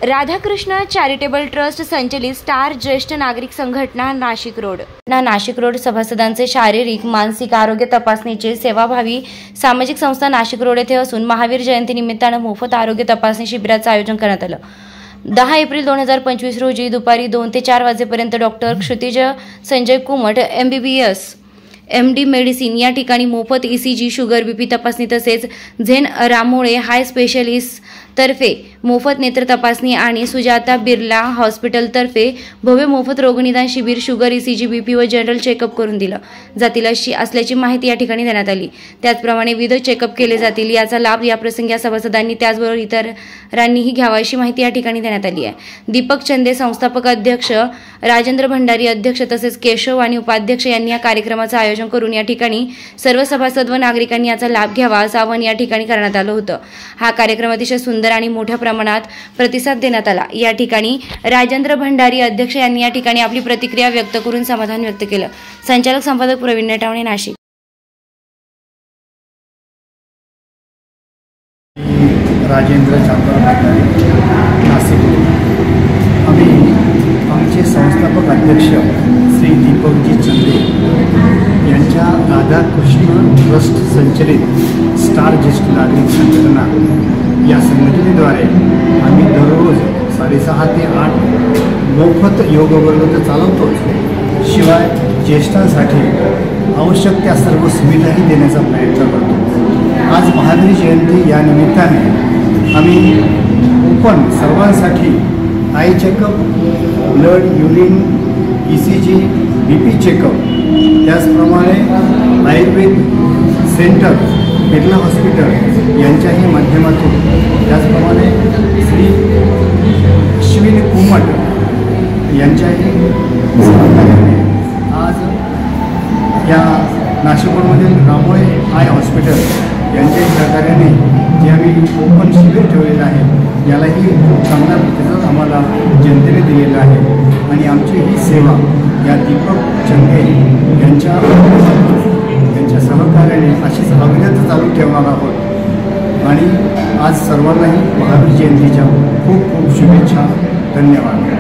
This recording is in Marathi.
राधाकृष्ण चॅरिटेबल ट्रस्ट संचलित स्टार ज्येष्ठ नागरिक संघटना नाशिक रोड सभासदांचे शारीरिक मानसिक आरोग्य तपासणीचे सेवाभावी सामाजिक संस्था नाशिक रोड येथे असून महावीर जयंती निमित्ताने मोफत आरोग्य तपासणी शिबिराचे आयोजन करण्यात आलं। 10 एप्रिल 2025 रोजी दुपारी 2 ते 4 वाजेपर्यंत डॉक्टर क्षितिज Sanjay Kumta MBBS MD medicine या ठिकाणी मोफत ECG शुगर BP तपासणी तसेच झेन रामोळे हाय स्पेशलिस्ट तर्फे मोफत नेत्र तपासणी आणि सुजाता बिर्ला हॉस्पिटल तर्फे भव्य मोफत रोगनिदान शिबिर शुगर ECG BP व जनरल चेकअप करून दिलं जातील अशी असल्याची माहिती या ठिकाणी देण्यात आली। त्याचप्रमाणे विविध चेकअप केले जातील याचा लाभ या प्रसंगी या सभासदांनी त्याचबरोबर इतरांनीही घ्यावा अशी माहिती या ठिकाणी देण्यात आली आहे। दीपक चंदे संस्थापक अध्यक्ष, राजेंद्र भंडारी अध्यक्ष तसेच केशव आणि उपाध्यक्ष यांनी या कार्यक्रमाचे आयोजन करून या ठिकाणी सर्व सभासद व नागरिकांनी याचा लाभ घ्यावा असं आवाहन या ठिकाणी करण्यात आलं होतं। हा कार्यक्रम अतिशय सुंदर आणि मोठ्या प्रमाणात प्रतिसाद देण्यात आला। या ठिकाणी राजेंद्र भंडारी अध्यक्ष यांनी या ठिकाणी आपली प्रतिक्रिया व्यक्त करून समाधान व्यक्त केलं। संचालक संपादक प्रवीण नेटावणे नाशिक। राजेंद्र भंडारी नाशिक। आमचे संस्थापक अध्यक्ष श्री दीपकजी चंदे यांच्या राधाकृष्ण ट्रस्ट संचलित स्टार ज्येष्ठ नागरिक संघटना या संघटनेद्वारे आम्ही दररोज 6:30 ते 8 मोफत योग वर्ग तर चालवतोच, शिवाय ज्येष्ठांसाठी आवश्यक त्या सर्व सुविधाही देण्याचा प्रयत्न करतो। आज महावीर जयंती या निमित्ताने आम्ही ओपन सर्वांसाठी I checkup, blood, urine, ECG, BP checkup, त्याचप्रमाणे आयुर्वेद सेंटर, बिर्ला हॉस्पिटल यांच्याही माध्यमातून, त्याचप्रमाणे श्री अश्विन कुमट यांच्याही सहकार्याने आज या नाशिकमधील रामोळे आय हॉस्पिटल यांच्याही सहकार्याने जे आम्ही ओपन शिबिर ठेवलेलं आहे यालाही चांगला प्रतिसाद आम्हाला जनतेने दिलेला आहे आणि आमची ही सेवा या दीपक चंदे यांच्या सहकार्याने अशीच अविरत चालू ठेवणार आहोत आणि आज सर्वांनाही महावीर जयंतीच्या खूप खूप शुभेच्छा। धन्यवाद।